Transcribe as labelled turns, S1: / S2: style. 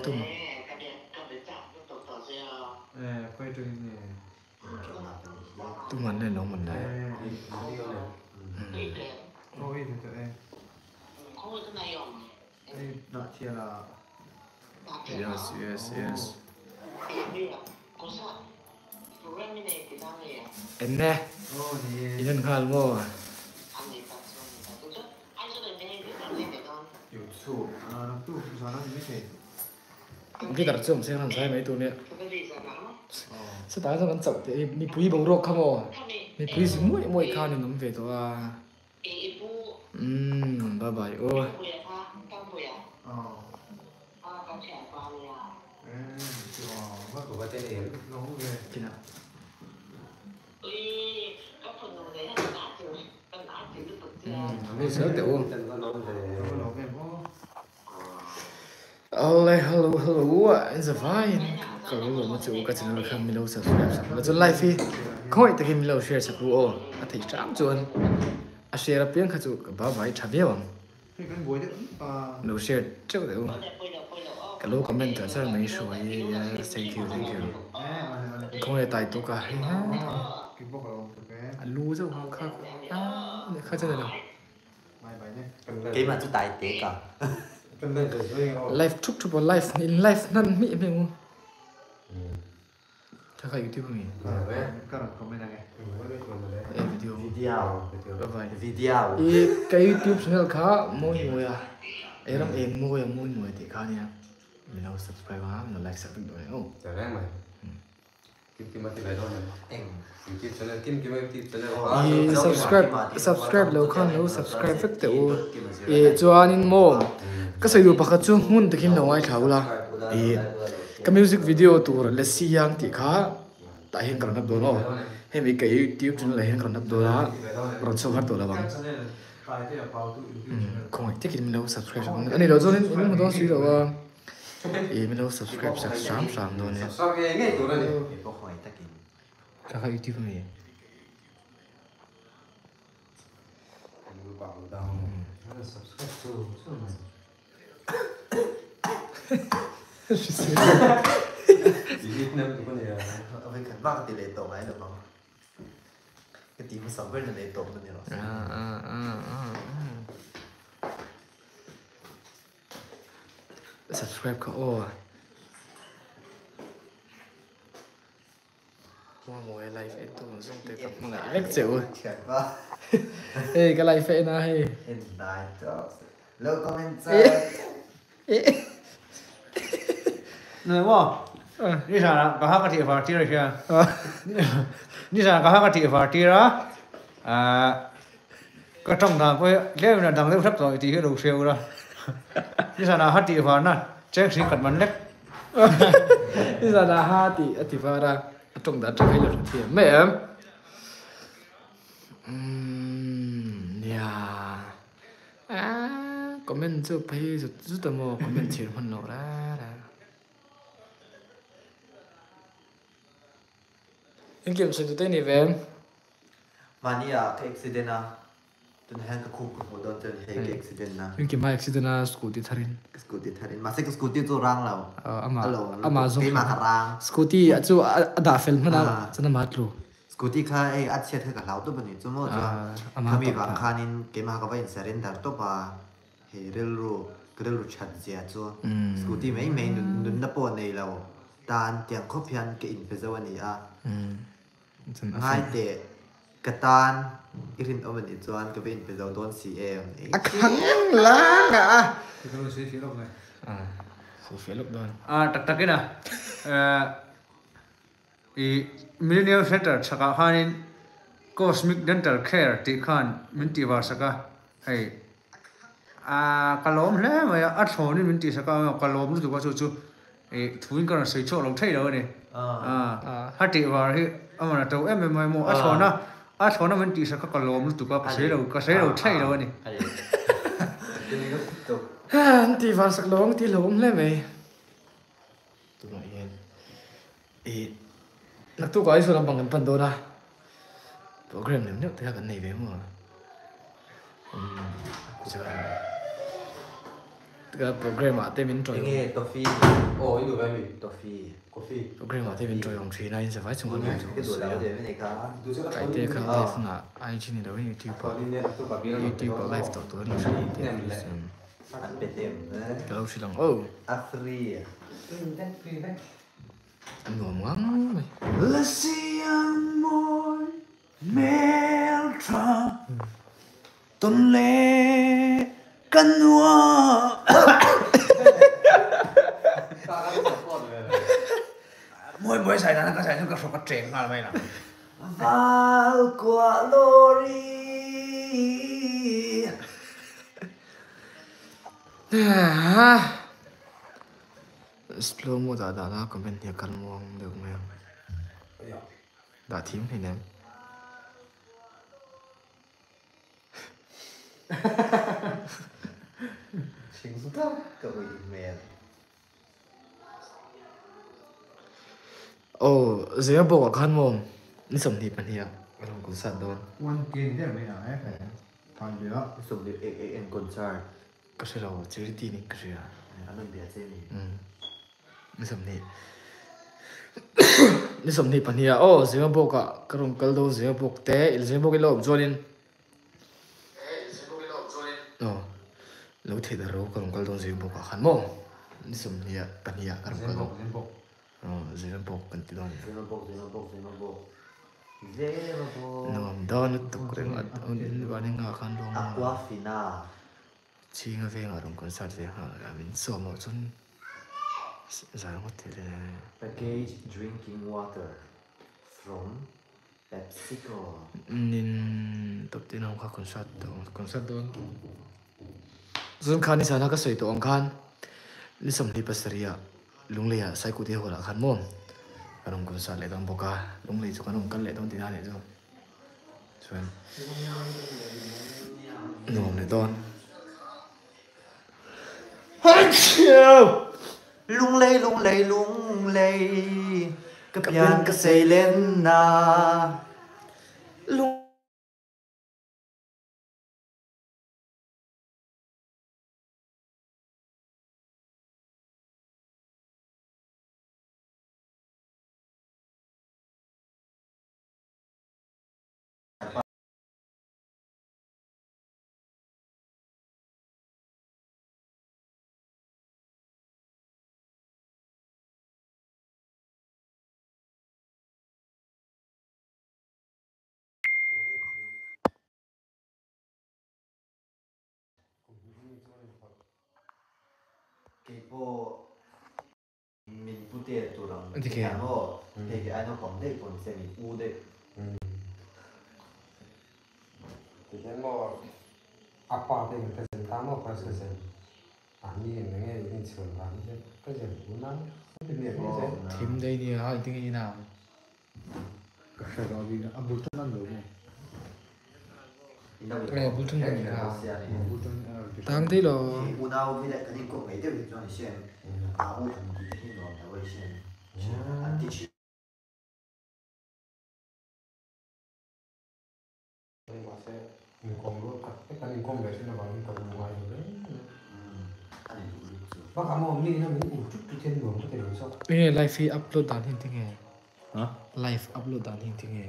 S1: tum
S2: quay trên này
S1: tum mình này nó mình này
S2: ôi thì tụi em đây đó chia là
S1: yes em nè 이런 거 알고
S2: chủ nó tu nó như thế
S1: cái đặt chung xem làm sao mấy tụi này sẽ tái ra vẫn chậm thì mi bùi bầu rок không à mi bùi gì mỗi khao nên nắm về tụi bye bye ôi
S2: nó của cái tên nó không về
S1: chị nào bây giờ tiểu hello anh giờ fine kalau lu mau coba channel kami lo subscribe lo channel live hi koi ta kami lo share sapu o athai cham chuan a share piang kha chu ba vai thabiam
S2: cái buổi đấy
S1: lo share chau deu kalau comment ta sa mai shoi thank you koi tai to ka
S2: cái bốc vào cái
S1: lu zo kha kha chân nào
S2: bài bài nhé
S3: cái mà chú tài tế cả
S2: cần đây để
S1: live chúc chúc live in live nan mi me mu ta ka youtube mi
S2: các bạn comment này
S1: video
S3: video
S1: cái youtube channel khá mỗi người em mỗi người thì khá nha mình đâu subscribe vào mình like subscribe rồi không
S4: chả rang mày kim mà thì vậy thôi
S3: em
S4: kim cho nên kim mà thì cho nên
S1: subscribe lâu khăn lâu subscribe phát tiểu cho anh mua cái xây dựng bạc chu muốn thì kim nào ai tháo la cái music video tour là si yang thì khá tại hiện còn nắp đồ nó hay vì cái youtube channel là hiện còn nắp đồ đó rồi sau phát đồ là bằng không phải thích mình lâu subscribe anh này đó cho nên mình một đó suy rồi mình đâu subscribe sẵn sàng rồi nè
S4: sao nghe tụi này
S3: có hỏi ta kìm
S1: các cái youtube này
S4: bảo đâu subscribe chỉ biết năm tụi này
S3: với khán giả tỷ lệ tổng ấy được không cái team sống với tỷ lệ tổng được nhỉ
S1: subscribe ka o mua live ấy tôi dùng để tập một ngày vét chịu ê cái live ấy na hay
S3: hiện tại cho lâu comment
S2: này mà đi sao có hát cái thị phật đi rồi kìa đi sao có hát cái thị phật đi đó có trong thằng với nếu là thằng nếu sắp rồi thì cái đầu siêu rồi đi sao nào hát thị phật nè chắc chỉ cần bắn đấy
S1: bây giờ là ha thì vào ra trong đó chắc hay là thì mẹ em comment cho phải rất là mò comment chỉ phần nào ra anh kiểm tra tụi này về em
S3: và ní à cái accident à tuần hàng cái khung của đồn tuần hay cái accident à
S1: anh kiểm tra accident à scooty tharin
S3: scooty thay mà cái scooty tôi rang lâu
S1: ama
S3: cái mà rang
S1: scooty chu ada film na chana matlu
S3: scooty kha ai at set ka lau to bani chumo cha kami wang khanin ke ma ka vain surrender to pa he rel ru chat zia chu scooty mai mai nun na po nei lo tan tiang kho phian ke in pe zawani a ngai te katan irin omani chuan ka vein pe zaw don cm
S1: akhang la nga
S2: thì tôi sẽ phía lúc này
S1: phía lúc đó
S2: tắc tắc cái nào Millennium Center saka hanin Cosmic Dental Care ti khan minti wa saka hey kalom le ma a thoni minti saka kalom lu tu ba chu chu thuin kan sei cho lo thei lo ni ha ti wa hi amana to em mai mo a thona minti saka kalom lu tu ka sei lo thei lo ni
S1: thì vào sạc lông thì lông lên mày tụi nó yên nãy tôi gọi số làm bằng phần đồ ra program này nếu thấy cái này về mà cái program à tên mình trôi
S3: nghe toffee
S4: Ồ, cái đồ cái gì?
S3: toffee
S4: Coffee.
S1: program à tên mình trôi ông trí này sẽ phải chung với mình
S3: cái đồ lão thì cái này cả
S1: cái tên cái live là ai chỉ là YouTube YouTube live tổ tổ nó sẽ đi
S3: anh bị tiệm
S1: cái lâu xí lòng ô
S3: Afri
S1: anh ngồi ngoan mày
S2: Lasi amor meltra ton le canua mỗi sai nó có sai nó có số có chuyện nào mày nào
S3: Val qua lori
S1: slow mo đã là comment nhà căn mong được mày đã thím thì nè
S3: chính thức cái gì mẹ
S1: ô giờ bộ căn mong ni sầm thì bạn hiểu không có sát đâu
S2: quan kiện thế mày nào ấy phải được
S3: dùng để en concert
S1: cái gì đâu chỉ đi này cái gì à
S3: anh mình biết gì
S1: ni sầm thì ni sầm thì bạn hiểu ô giờ bộ cả cái rong cái đâu giờ bộ té giờ bộ cái lỗ cho nên lâu thì đã rồi cái rong cái đâu giờ bộ cả khăn mong ni sầm thì bạn hiểu cái rong cái đâu giờ bộ cần tí đó nó đó nó tục cái ngặt ông bạn ấy ngã khăn luôn
S3: Aquafina
S1: chỉ nghe về ngã rong con sát về ha mình xóa một chút giải một thế này
S3: package drinking water from PepsiCo
S1: nên tập tin ông khác con sát đó zoom khan đi sana cái sợi tổ ông khan ni sầm đi passeria lung lea sai cụ tiêu là khăn mồm cái ông con sát lại đang bốc ca lung lea cho cái ông cắt lại đang tí này rồi xem ngon nàyton
S3: lung lay cặp nhang cái xây lên na
S1: lung
S3: cái bộ mình bút tiền tụi nó
S1: thì cái
S3: thì anh nó còn đây còn xem mình u đây
S4: Thì cái mò apa thì người ta sẽ tám một cái sự sẽ anh đi những cái hiện trường làm cái gì cũng nắng cái việc như thế
S1: thím đây thì hỏi tiếng gì nào
S2: cái sai đó vì nó bút chân ăn được này
S1: cái bút chân này là
S2: bút chân
S1: tăng thế là
S3: u nào vì lại cái này cũng mấy tiêu việc cho này xem áo u thằng gì thì nó là vậy xem anh đi chỉ
S4: mình còn luôn cái mình còn về trên là vào mình còn ngoài rồi đấy bác ám ông đi nó mình chút trên đường có thể được sao
S1: cái live upload đàn hình tiếng nghe live upload đàn hình tiếng nghe